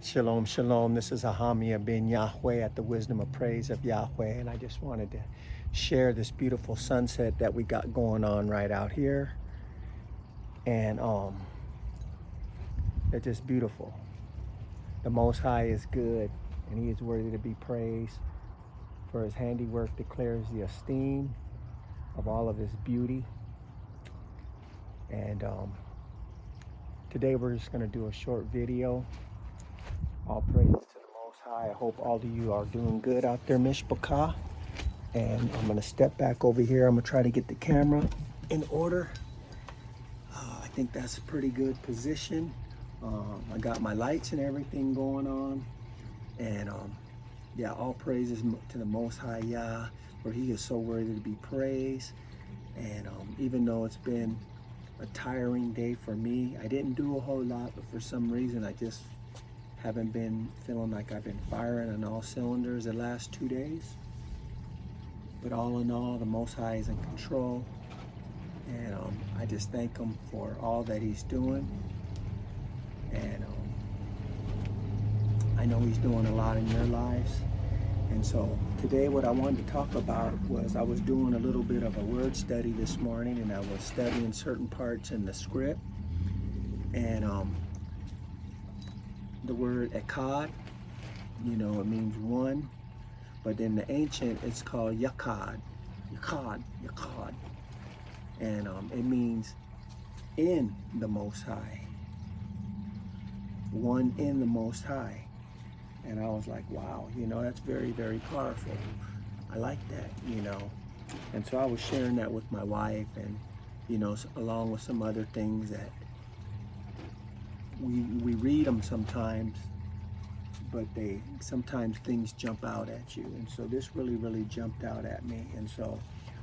Shalom, shalom. This is Ahamia bin Yahweh at the Wisdom of Praise of Yahweh. And I just wanted to share this beautiful sunset that we got going on right out here. And it's just beautiful. The Most High is good, and He is worthy to be praised. For His handiwork declares the esteem of all of His beauty. And today we're just going to do a short video. All praise to the Most High. I hope all of you are doing good out there, Mishpachah. And I'm going to step back over here. I'm going to try to get the camera in order. I think that's a pretty good position. I got my lights and everything going on. And yeah, all praises to the Most High Yah, for He is so worthy to be praised. And even though it's been a tiring day for me, I didn't do a whole lot, but for some reason I just haven't been feeling like I've been firing on all cylinders the last 2 days. But all in all, the Most High is in control. And I just thank Him for all that He's doing. And I know He's doing a lot in your lives. And so today what I wanted to talk about was I was doing a little bit of a word study this morning, and I was studying certain parts in the script. And the word Yachad, it means one, but in the ancient it's called Yachad, Yachad, and it means in the Most High, one in the Most High. And I was like, wow, that's very, very powerful. I like that, And so I was sharing that with my wife, and along with some other things that we read them sometimes, but sometimes things jump out at you. And so this really jumped out at me. And so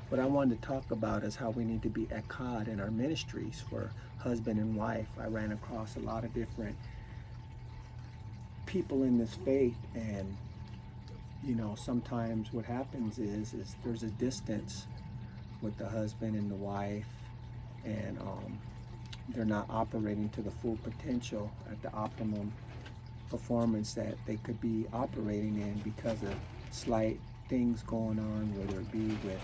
what I wanted to talk about is how we need to be Yachad in our ministries for husband and wife. I ran across a lot of different people in this faith, and sometimes what happens is there's a distance with the husband and the wife, and they're not operating to the full potential at the optimum performance that they could be operating in because of slight things going on, whether it be with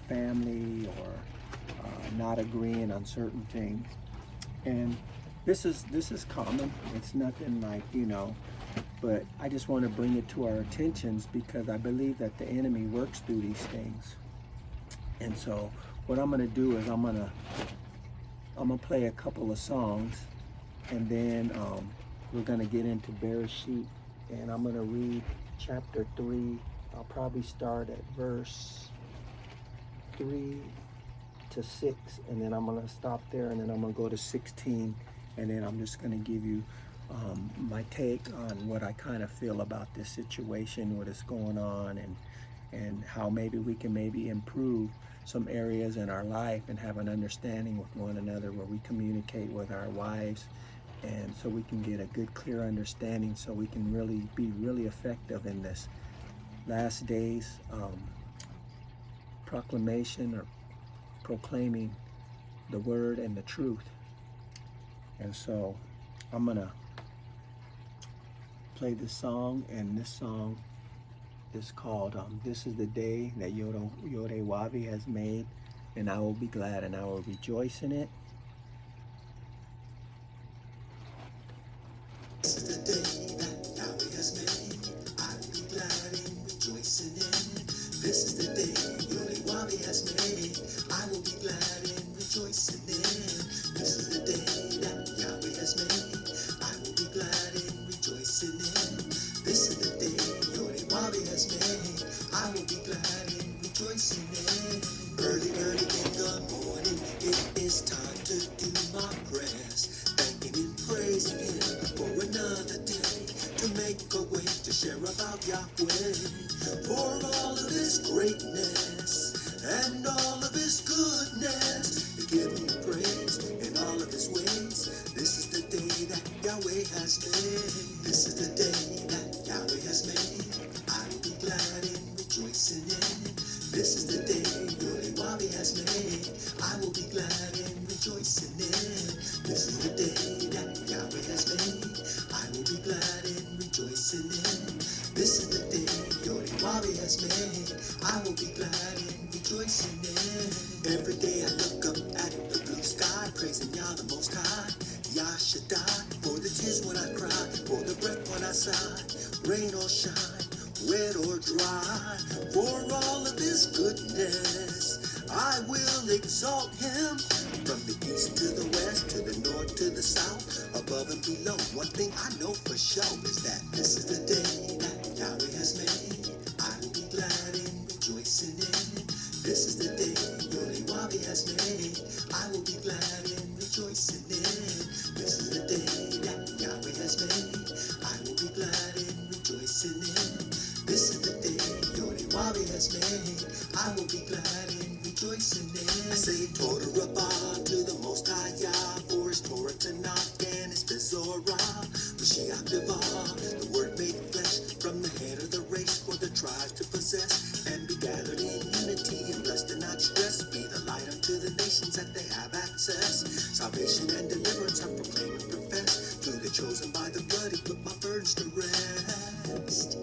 family or not agreeing on certain things. And this is common. It's nothing like, but I just want to bring it to our attentions because I believe that the enemy works through these things. And so what I'm going to do is I'm going to play a couple of songs, and then we're going to get into Bereshit, and I'm going to read chapter 3. I'll probably start at verse 3 to 6, and then I'm going to stop there, and then I'm going to go to 16, and then I'm just going to give you my take on what I kind of feel about this situation, what is going on, and how maybe we can improve some areas in our life and have an understanding with one another where we communicate with our wives, and so we can get a good, clear understanding, so we can really be really effective in this last days proclamation or proclaiming the word and the truth. And so I'm gonna play this song, and this song is called This is the Day that Yod-Heh-Wavi has made, and I will be glad and I will rejoice in it. This is the day that Yahweh has made. I will be glad and rejoicing in it. This is the day Yod-Heh-Wavi has made. I will be glad and rejoicing in it. This is the day that Yahweh has made. I will be glad and rejoicing in it. This is the day Yod-Heh-Wavi has made. I will be glad and rejoicing in it. Early in the morning, it is time to do my prayers, thanking and praising Him for another day, to make a way to share about Yahweh, for all of His greatness and all of His goodness, to give Him praise in all of His ways. This is the day that Yahweh has made. This is the day that Yahweh has made. I will be glad and rejoicing in it. This is the day Yod-Heh-Wavi has made. I will be glad and rejoicing in it. This is the day that Yahweh has made. I will be glad and has made, I will be glad and rejoicing in. Every day I look up at the blue sky, praising Yah the Most High, Yachad, for the tears when I cry, for the breath when I sigh, rain or shine, wet or dry, for all of His goodness, I will exalt Him. From the east to the west, to the north to the south, above and below, one thing I know for sure is that this is the day that Yahweh has made. I will be glad and rejoicing in. This is the day Yahweh has made. I will be glad and rejoicing in. This is the day that Yahweh has made. I will be glad and rejoicing in. This is the day Yahweh has made. I will be glad and rejoicing in. I say Torah Rabbah to the Most High Yah, for His Torah Tanakh and His Bezorah, Mashiach Devar, the Word made flesh, from the head of the race for the tribes to possess, and be gathered in unity and blessed and not stressed. Be the light unto the nations that they have access. Salvation and deliverance I proclaim and profess. To the chosen by the blood, He put my burdens to rest.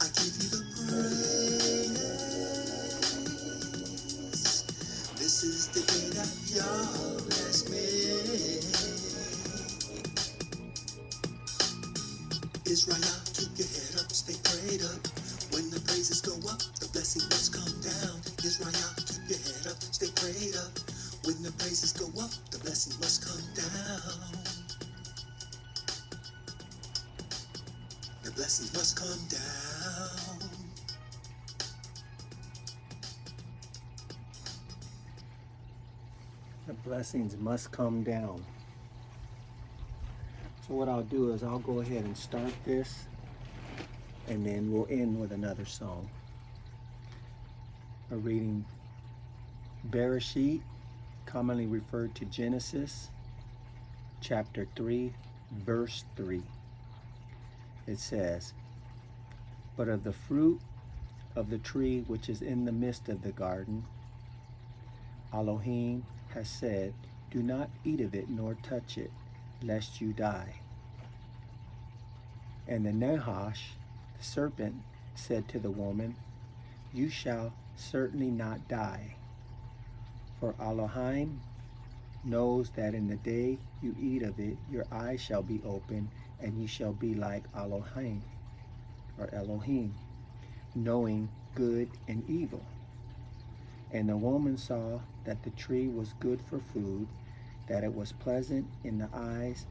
I give you the praise. This is the day that Yah has made. Israel, keep your head up, stay prayed up. When the praises go up, the blessing must come down. Israel, keep your head up, stay prayed up. When the praises go up, the blessing must come down. The blessings must come down. The blessings must come down. So what I'll do is I'll go ahead and start this, and then we'll end with another song. We're reading Bereshit, commonly referred to Genesis, chapter 3, verse 3. It says, "But of the fruit of the tree which is in the midst of the garden, Elohim has said, do not eat of it nor touch it, lest you die." And the Nahash, the serpent, said to the woman, "You shall certainly not die. For Elohim knows that in the day you eat of it, your eyes shall be opened, and you shall be like Elohim, knowing good and evil." And the woman saw that the tree was good for food, that it was pleasant in the eyes,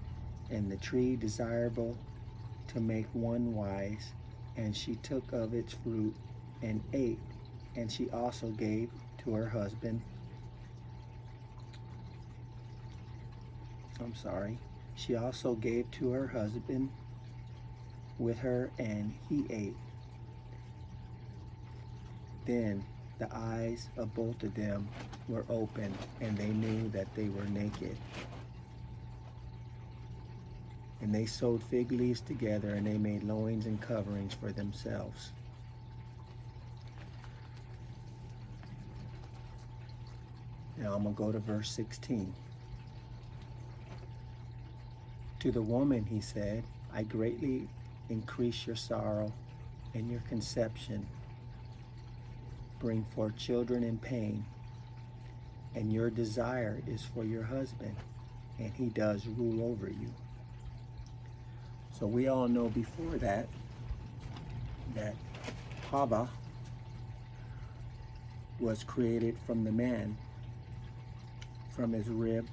and the tree desirable to make one wise. And she took of its fruit and ate, and she also gave to her husband. She also gave to her husband with her, and he ate. Then the eyes of both of them were opened, and they knew that they were naked. And they sewed fig leaves together, and they made loins and coverings for themselves. Now I'm going to go to verse 16. To the woman he said, "I greatly increase your sorrow and your conception. Bring forth children in pain, and your desire is for your husband, and he does rule over you." So we all know before that Hava was created from the man, from his rib,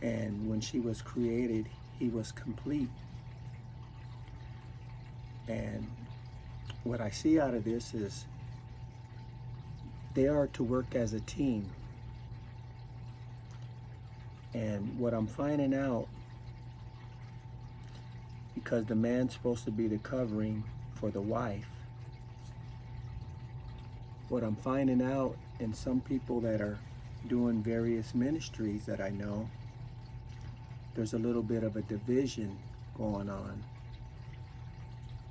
and when she was created, he was complete. And what I see out of this is they are to work as a team. And what I'm finding out, because the man's supposed to be the covering for the wife, what I'm finding out in some people that are doing various ministries that I know, there's a little bit of a division going on.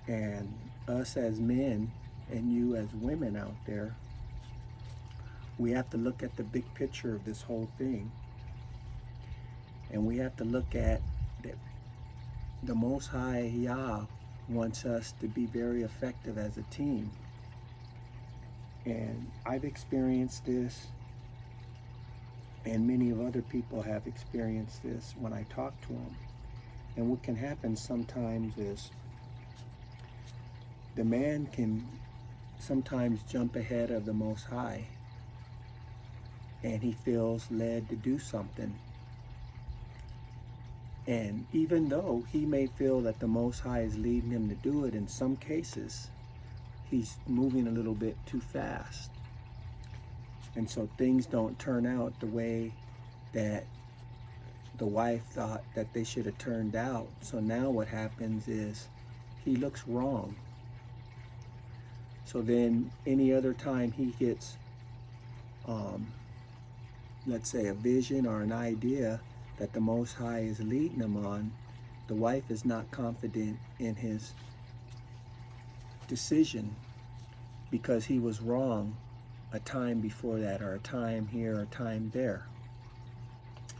And us as men and you as women out there we have to look at the big picture of this whole thing. And we have to look at that the Most High Yah wants us to be very effective as a team. And I've experienced this, and many of other people have experienced this when I talk to them. And what can happen sometimes is the man can sometimes jump ahead of the Most High, and he feels led to do something. And even though he may feel that the Most High is leading him to do it, in some cases, he's moving a little bit too fast. And so things don't turn out the way that the wife thought that they should have turned out. So now what happens is he looks wrong. So then any other time he gets, let's say, a vision or an idea that the Most High is leading him on, the wife is not confident in his decision because he was wrong a time before that, or a time here, or a time there.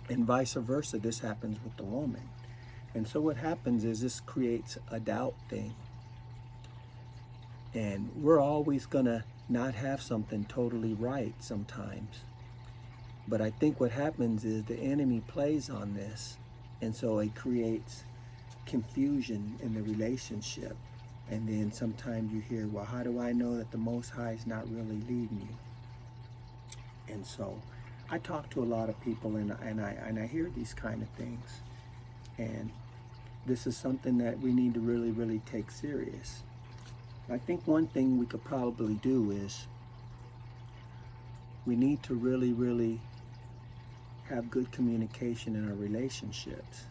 And vice versa, this happens with the woman. And so what happens is this creates a doubt thing. And we're always gonna not have something totally right sometimes. But I think what happens is the enemy plays on this, and so it creates confusion in the relationship. And then sometimes you hear, well, how do I know that the Most High is not really leading you? And so I talk to a lot of people, and I hear these kind of things. And this is something that we need to really, really take serious. I think one thing we could probably do is we need to really, really have good communication in our relationships.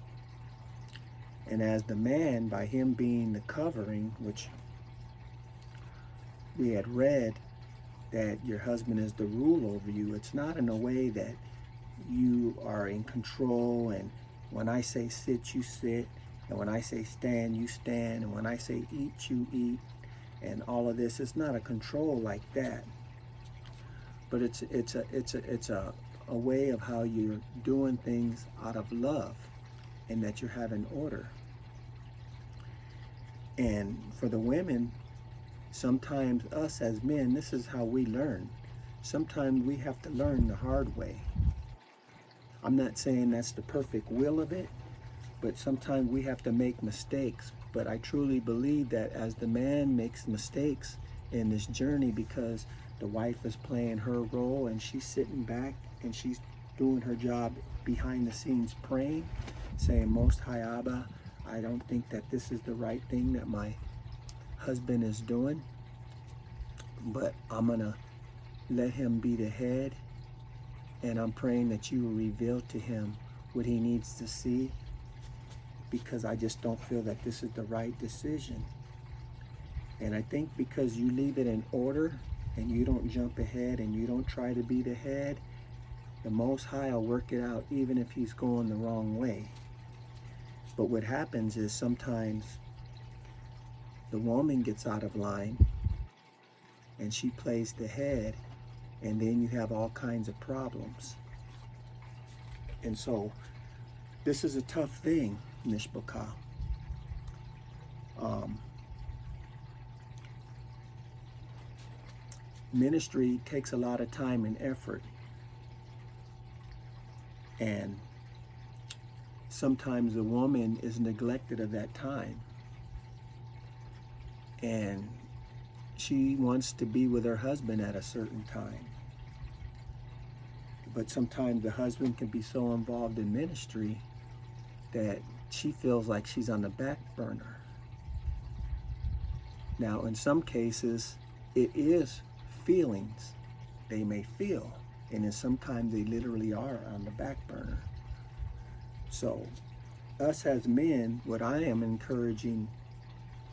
And as the man, by him being the covering, which we had read that your husband is the rule over you, it's not in a way that you are in control, and when I say sit, you sit, and when I say stand, you stand, and when I say eat, you eat, and all of this. It's not a control like that, but it's a way of how you're doing things out of love, and that you're having order. And for the women, sometimes us as men, this is how we learn. Sometimes we have to learn the hard way. I'm not saying that's the perfect will of it, but sometimes we have to make mistakes. But I truly believe that as the man makes mistakes in this journey, because the wife is playing her role and she's sitting back and she's doing her job behind the scenes, praying, saying, Most High Abba, I don't think that this is the right thing that my husband is doing, but I'm gonna let him be the head, and I'm praying that you will reveal to him what he needs to see, because I just don't feel that this is the right decision. And I think because you leave it in order and you don't jump ahead and you don't try to be the head, the Most High will work it out even if he's going the wrong way. But what happens is sometimes the woman gets out of line and she plays the head, and then you have all kinds of problems. And so this is a tough thing, Mishpachah. Ministry takes a lot of time and effort, and sometimes the woman is neglected of that time, and she wants to be with her husband at a certain time. But sometimes the husband can be so involved in ministry that she feels like she's on the back burner. Now, in some cases, it is feelings they may feel, and then sometimes they literally are on the back burner. So, us as men, what I am encouraging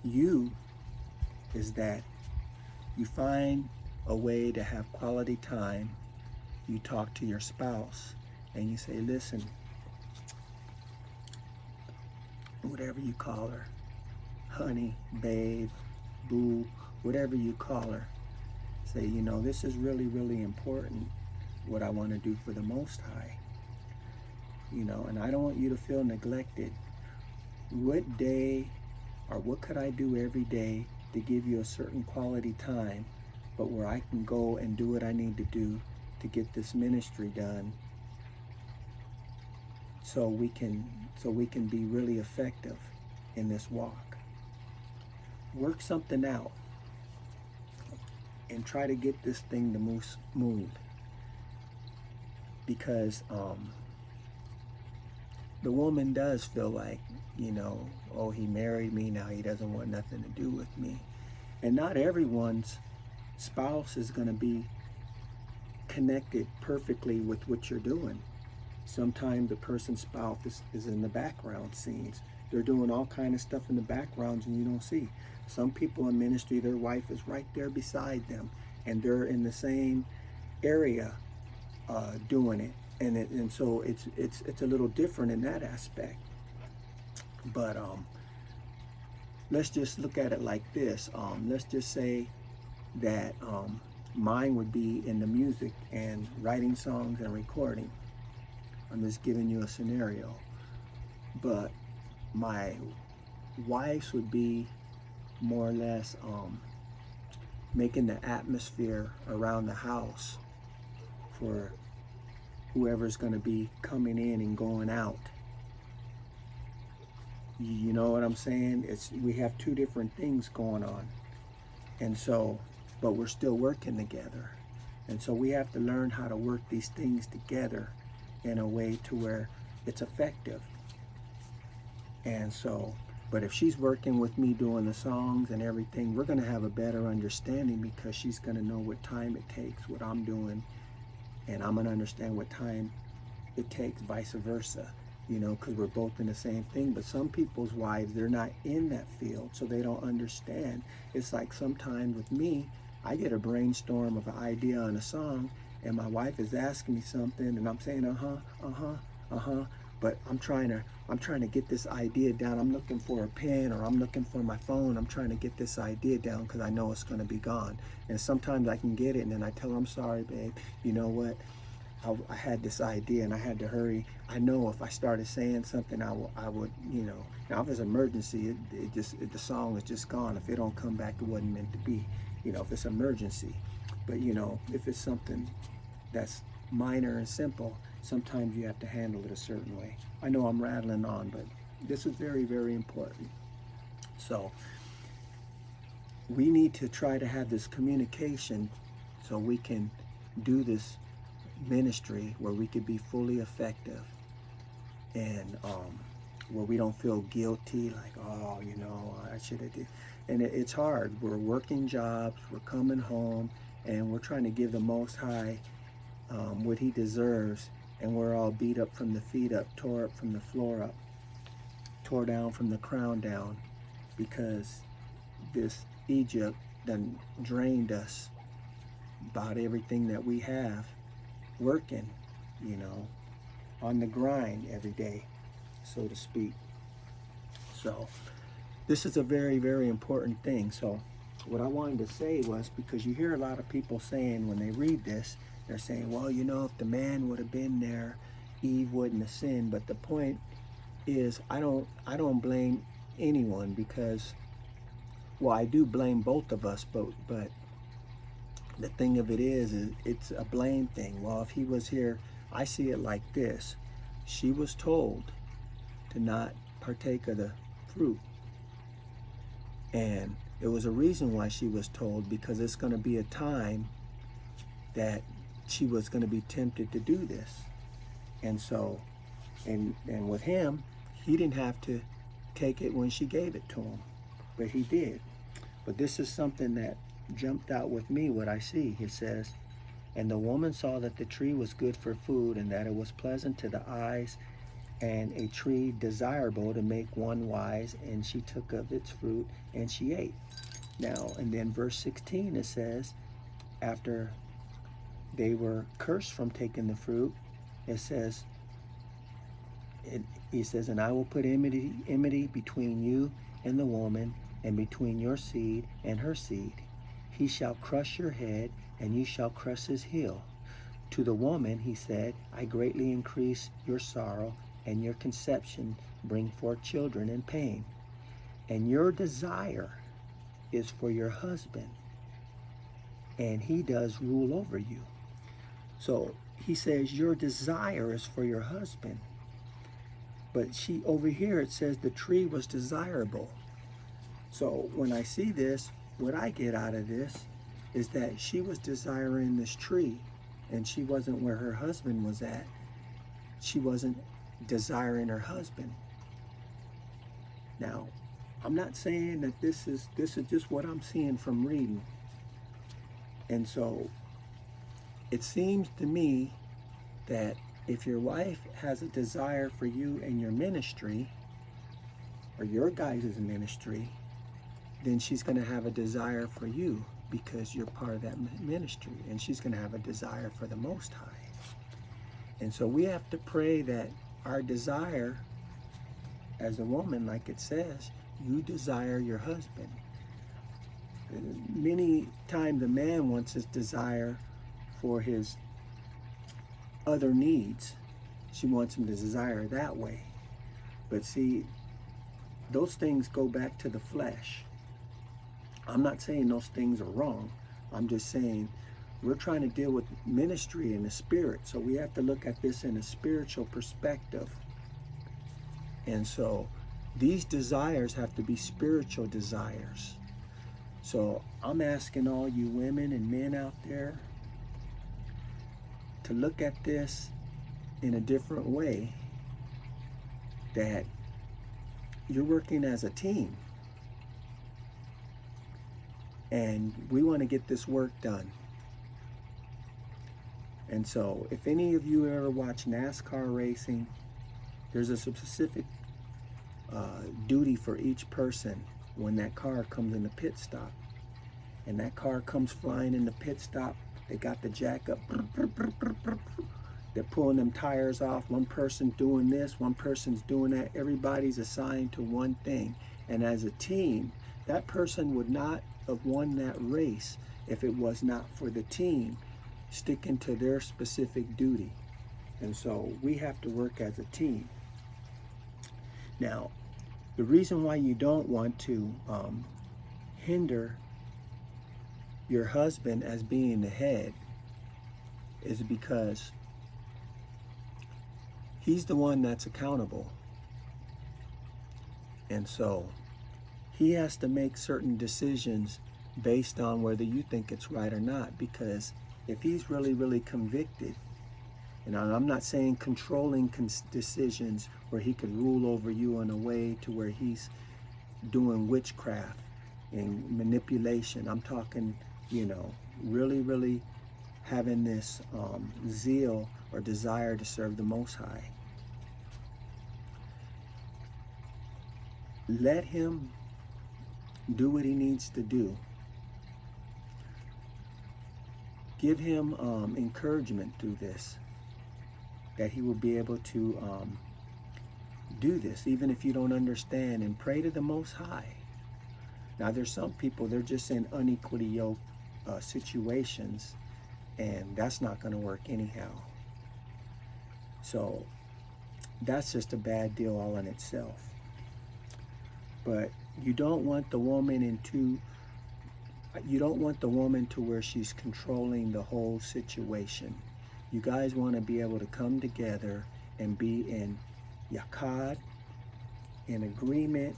you is that you find a way to have quality time. You talk to your spouse and you say, listen, whatever you call her, honey, babe, boo, whatever you call her, Say, you know, this is really, really important, what I want to do for the Most High. You know, and I don't want you to feel neglected. What day or what could I do every day to give you a certain quality time, but where I can go and do what I need to do to get this ministry done, so we can be really effective in this walk. Work something out and try to get this thing to move smooth, because the woman does feel like, you know, oh, he married me, now he doesn't want nothing to do with me. And not everyone's spouse is going to be connected perfectly with what you're doing. Sometimes the person's spouse is in the background scenes. They're doing all kind of stuff in the backgrounds and you don't see. Some people in ministry, their wife is right there beside them and they're in the same area doing it. And so it's a little different in that aspect. But let's just look at it like this. Let's just say that mine would be in the music and writing songs and recording. I'm just giving you a scenario. But my wife's would be more or less making the atmosphere around the house for whoever's going to be coming in and going out. You know what I'm saying? We have two different things going on. And so, but we're still working together. And so we have to learn how to work these things together in a way to where it's effective. And so, but if she's working with me doing the songs and everything, we're going to have a better understanding because she's going to know what time it takes, what I'm doing, and I'm going to understand what time it takes, vice versa, you know, because we're both in the same thing. But some people's wives, they're not in that field, so they don't understand. It's like sometimes with me, I get a brainstorm of an idea on a song, and my wife is asking me something, and I'm saying, but I'm trying to get this idea down. I'm looking for a pen or I'm looking for my phone. I'm trying to get this idea down because I know it's going to be gone. And sometimes I can get it and then I tell her, I'm sorry, babe. You know what? I had this idea and I had to hurry. I know if I started saying something, I would, you know. Now if it's an emergency, the song is just gone. If it don't come back, it wasn't meant to be. You know, if it's emergency. But you know, if it's something that's minor and simple, sometimes you have to handle it a certain way. I know I'm rattling on, but this is very, very important. So we need to try to have this communication so we can do this ministry where we could be fully effective and where we don't feel guilty, like, oh, you know, I should have did. And it's hard. We're working jobs, we're coming home, and we're trying to give the Most High what he deserves, and we're all beat up from the feet up, tore up from the floor up, tore down from the crown down, because this Egypt done drained us about everything that we have, working, you know, on the grind every day, so to speak. So this is a very, very important thing. So what I wanted to say was, because you hear a lot of people saying when they read this, they're saying, well, you know, if the man would have been there, Eve wouldn't have sinned. But the point is, I don't blame anyone, because, well, I do blame both of us, but the thing of it is it's a blame thing. Well, if he was here, I see it like this. She was told to not partake of the fruit. And it was a reason why she was told, because it's going to be a time that she was going to be tempted to do this. And so, and with him, he didn't have to take it when she gave it to him, but he did. But this is something that jumped out with me, what I see. It says, and the woman saw that the tree was good for food, and that it was pleasant to the eyes, and a tree desirable to make one wise, and she took of its fruit and she ate. Now, and then verse 16, it says, after they were cursed from taking the fruit, it says, he says, and I will put enmity between you and the woman, and between your seed and her seed. he shall crush your head, and you shall crush his heel. To the woman he said, I greatly increase your sorrow, and your conception bring forth children in pain. And your desire is for your husband, and he does rule over you. So he says your desire is for your husband. But she, over here, it says the tree was desirable. So when I see this, what I get out of this is that she was desiring this tree, and she wasn't where her husband was at. She wasn't desiring her husband. Now, I'm not saying that this is just what I'm seeing from reading. And so it seems to me that if your wife has a desire for you and your ministry, or your guys' ministry, then she's going to have a desire for you because you're part of that ministry, and she's going to have a desire for the Most High. And so we have to pray that our desire as a woman, like it says, you desire your husband. Many times the man wants his desire for his other needs. She wants him to desire that way. But see, those things go back to the flesh. I'm not saying those things are wrong. I'm just saying we're trying to deal with ministry in the spirit. So we have to look at this in a spiritual perspective. And so these desires have to be spiritual desires. So I'm asking all you women and men out there to look at this in a different way, that you're working as a team. And we want to get this work done. And so if any of you ever watch NASCAR racing, there's a specific duty for each person when that car comes in the pit stop. And that car comes flying in the pit stop. They got the jack up. They're pulling them tires off. One person's doing this, one person's doing that. Everybody's assigned to one thing. And as a team, that person would not have won that race if it was not for the team sticking to their specific duty. And so we have to work as a team. Now, the reason why you don't want to hinder your husband as being the head is because he's the one that's accountable. And so he has to make certain decisions based on whether you think it's right or not, because if he's really, really convicted, and I'm not saying controlling decisions where he could rule over you in a way to where he's doing witchcraft and manipulation. I'm talking, really, really having this zeal or desire to serve the Most High. Let him do what he needs to do. Give him encouragement through this, that he will be able to do this, even if you don't understand, and pray to the Most High. Now, there's some people, they're just in unequally yoked situations, and that's not going to work anyhow. So that's just a bad deal all in itself. But you don't want the woman to where she's controlling the whole situation. You guys want to be able to come together and be in Yachad, in agreement,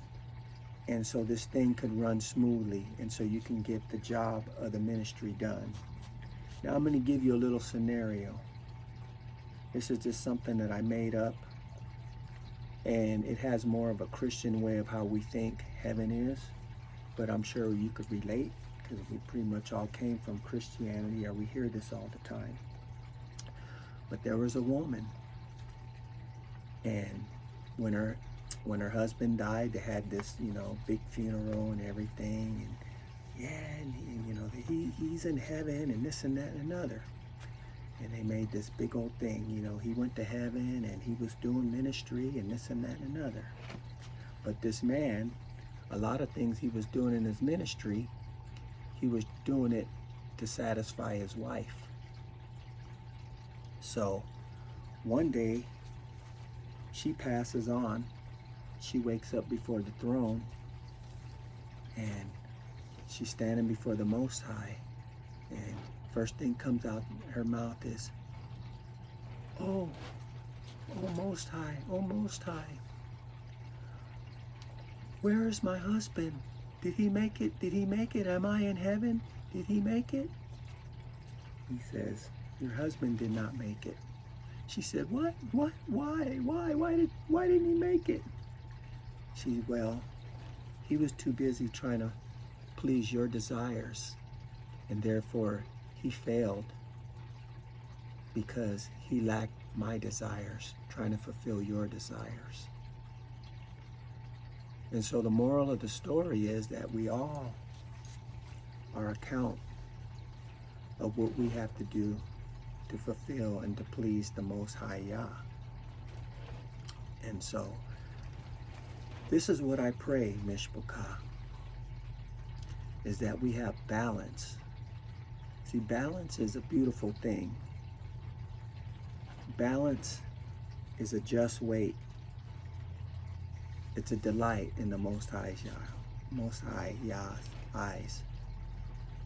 and so this thing could run smoothly, and so you can get the job of the ministry done. Now I'm going to give you a little scenario. This is just something that I made up, and it has more of a Christian way of how we think heaven is, but I'm sure you could relate because we pretty much all came from Christianity, or we hear this all the time. But there was a woman, and when her husband died, they had this, big funeral and everything, and he's in heaven and this and that and another. And they made this big old thing, he went to heaven and he was doing ministry and this and that and another. But this man, a lot of things he was doing in his ministry, he was doing it to satisfy his wife. So one day she passes on. She wakes up before the throne, and she's standing before the Most High, and first thing comes out her mouth is, oh Most High, oh Most High, where is my husband? Did he make it? Did he make it? Am I in heaven? Did he make it? He says, your husband did not make it. She said, what? Why didn't he make it? She, well, he was too busy trying to please your desires, and therefore he failed because he lacked my desires, trying to fulfill your desires. And so the moral of the story is that we all are account of what we have to do to fulfill and to please the Most High Yah. And so this is what I pray, Mishpachah, is that we have balance. See, balance is a beautiful thing. Balance is a just weight. It's a delight in the Most High Yah's eyes.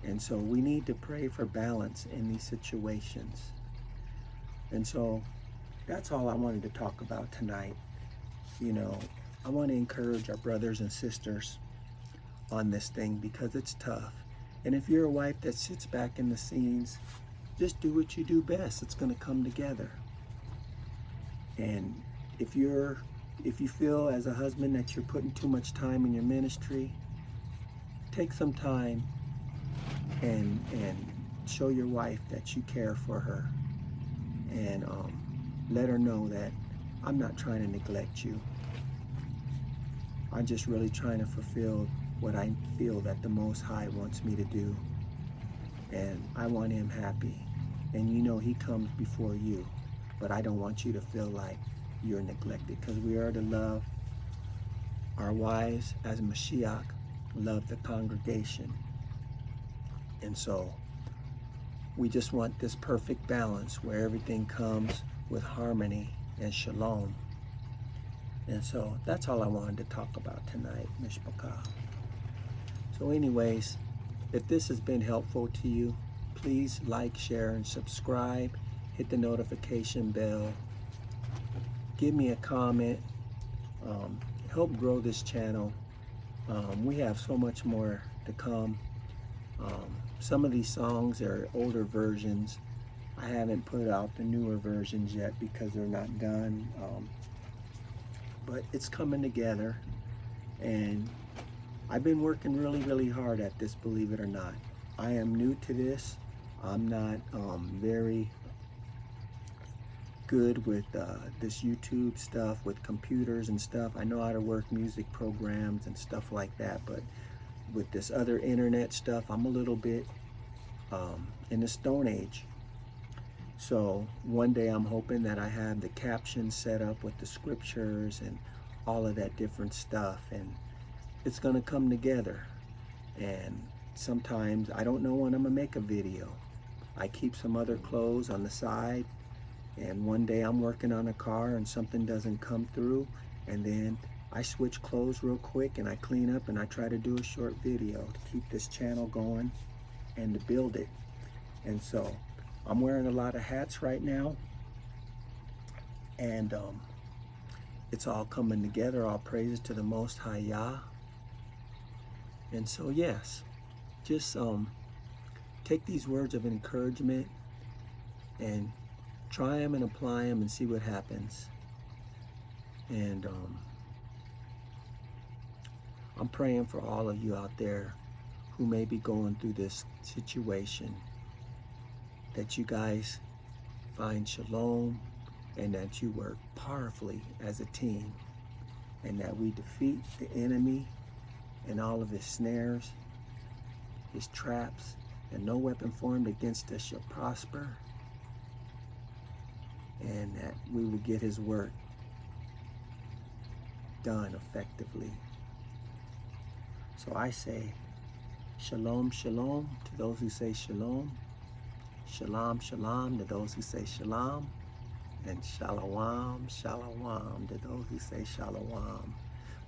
And so we need to pray for balance in these situations. And so that's all I wanted to talk about tonight. You know, I want to encourage our brothers and sisters on this thing because it's tough. And if you're a wife that sits back in the scenes, just do what you do best. It's going to come together. And if you feel as a husband that you're putting too much time in your ministry, take some time and show your wife that you care for her, and let her know that I'm not trying to neglect you. I'm just really trying to fulfill what I feel that the Most High wants me to do, and I want him happy. And you know he comes before you, but I don't want you to feel like you're neglected, because we are to love our wives as Mashiach loved the congregation. And so we just want this perfect balance where everything comes with harmony and shalom. And so that's all I wanted to talk about tonight, Mishpachah. So anyways, if this has been helpful to you, please like, share, and subscribe. Hit the notification bell. Give me a comment. Help grow this channel. We have so much more to come. Some of these songs are older versions. I haven't put out the newer versions yet because they're not done. But it's coming together, and I've been working really, really hard at this, believe it or not. I am new to this. I'm not very good with this YouTube stuff, with computers and stuff. I know how to work music programs and stuff like that, but with this other internet stuff, I'm a little bit in the Stone Age. So one day I'm hoping that I have the captions set up with the scriptures and all of that different stuff, and it's gonna come together. And sometimes I don't know when I'm gonna make a video. I keep some other clothes on the side, and one day I'm working on a car and something doesn't come through, and then I switch clothes real quick and I clean up and I try to do a short video to keep this channel going and to build it. And so I'm wearing a lot of hats right now, and it's all coming together. All praises to the Most High Yah. And so yes, just take these words of encouragement and try them and apply them and see what happens. And I'm praying for all of you out there who may be going through this situation, that you guys find shalom and that you work powerfully as a team, and that we defeat the enemy and all of his snares, his traps, and no weapon formed against us shall prosper, and that we will get his work done effectively. So I say, Shalom, shalom to those who say shalom. Shalom, shalom to those who say shalom. And shalom, shalom to those who say shalom.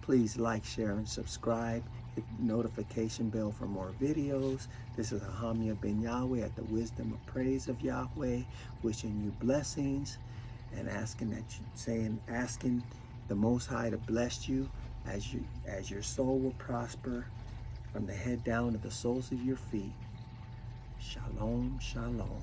Please like, share, and subscribe. Hit the notification bell for more videos. This is Ahamia Ben Yahweh at the Wisdom of Praise of Yahweh, wishing you blessings and asking the Most High to bless you as your soul will prosper from the head down to the soles of your feet. Shalom, shalom.